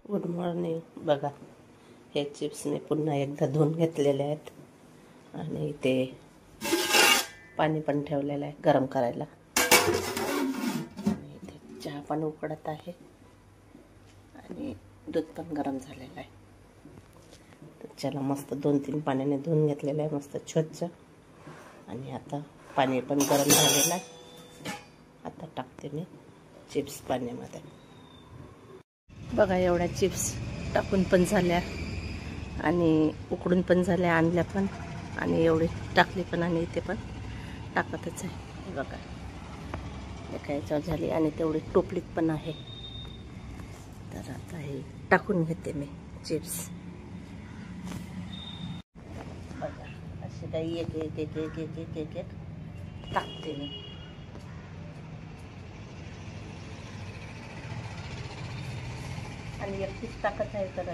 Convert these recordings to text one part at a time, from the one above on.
Good morning. बघा, हे chips मी पुन्हा एकदा धुवून घेतलेले आहेत आणि इथे पाणी पण ठेवलेलं आहे गरम करायला. आणि इथे चहा पण उकळत आहे आणि दूध पण गरम झालेलं आहे. तर चला, मस्त 2-3 पाण्याने धुवून घेतलेलं आहे मस्त स्वच्छ. आणि आता पाणी पण गरम झालेलं आहे. आता टाकते मी चिप्स पाण्यामध्ये. बघा, एवढ्या चिप्स टाकून पण झाल्या आणि उकडून पण झाल्या, आणल्या पण आणि एवढी टाकली पण आणि इथे पण टाकतच आहे. हे बघा, एका याच्यावर झाली आणि तेवढी टोपलीत पण आहे. तर आता हे टाकून घेते मी चिप्स. बघा, असे काही एक एक एक एक एक एक एक एक टाकते मी. आणि एकटीच टाकत आहे, तर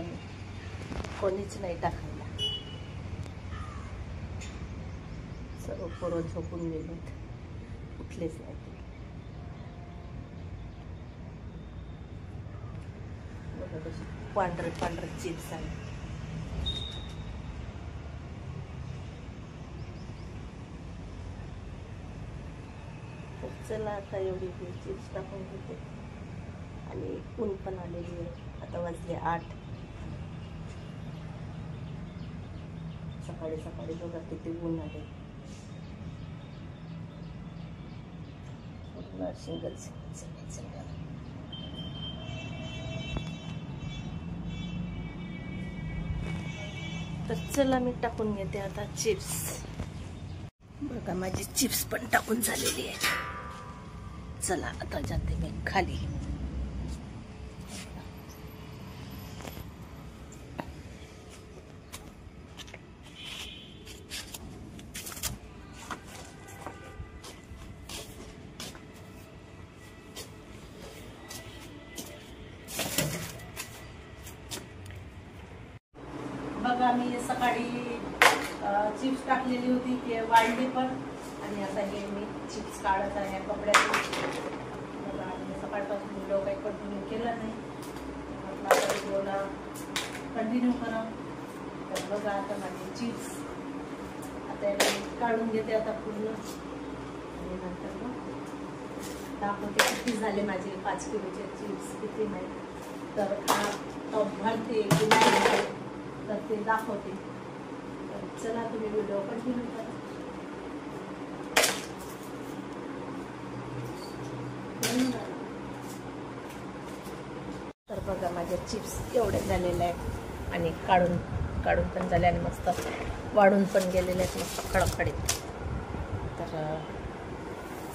कोणीच नाही टाकायला. सर्व पोरं झोपून गेलेत, उठलेच नाही. बघा कशी पांढरे पांढरे चिप्स आहे. चला, आता एवढी चिप्स टाकून घेते. आणि ऊन पण आलेली आहे. आता वाजले 8. सकाळी सकाळी बघा किती ऊन आहे. तर चला, मी टाकून घेते आता चिप्स. बघा, माझी चिप्स पण टाकून झालेली आहे. चला, आता जाते मी खाली. बघा, मी सकाळी चिप्स टाकलेली होती, ते वाढली पण. आणि आता हे मी चिप्स काढत आहे कपड्यातून. बघा, आणि सकाळपासून व्हिडिओ काही कंटिन्यू केला नाही. म्हटलं आता व्हिडिओला कंटिन्यू करा. तर बघा, आता माझे चिप्स आता याला काढून घेते आता पूर्ण. आणि नंतर मग दाखवते किती झाले माझे 5 किलोचे चिप्स, किती नाही. तर टॉप घालते की नाही तर ते दाखवते. तर चला, तुम्ही व्हिडिओ कंटिन्यू करा. तर बघा, माझे चिप्स एवढे झालेले आहेत आणि काढून पण झाले आणि मस्त वाढून पण गेलेले आहेत, मस्त खडखडीत. तर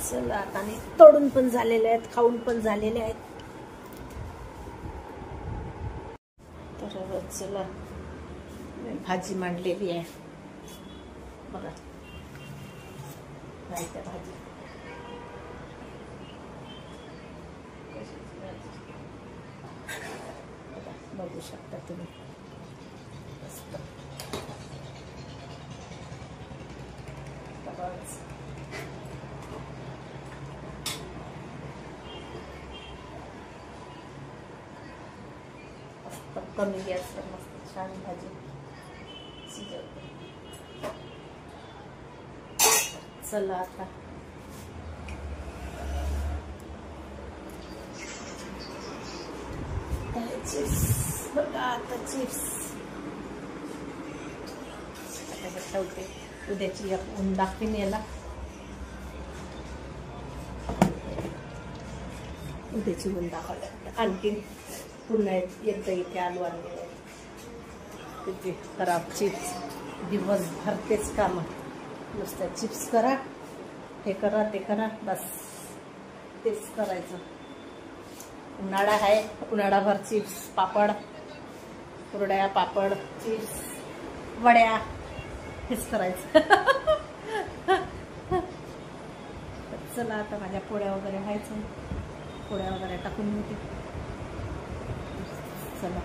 चला, आता आणि तोडून पण झालेले आहेत, खाऊन पण झालेले आहेत. तर चला, भाजी मांडलेली आहे. बघा, रायत्या भाजी. बघू शकता तुम्ही. मस्त कमी गॅसवर मस्त छान भाजी शिजवते. चला, आता चिप्स. बघा, आता चिप्स ठेवते. उद्याची ऊन दाखवीन याला. उद्याची ऊन दाखवल्या आणखीन पुन्हा एकदा इथे आलो आणि किती खराब चिप्स. दिवसभर तेच काम, नुसतं चिप्स करा, हे करा ते करा, बस तेच करायचं. उन्हाळा आहे, उन्हाळाभर चिप्स, पापड, कुरड्या, पापड, चिप्स, वड्या, हेच करायचं. चला, आता माझ्या पोळ्या वगैरे व्हायचं. पोळ्या वगैरे टाकून घेते. चला.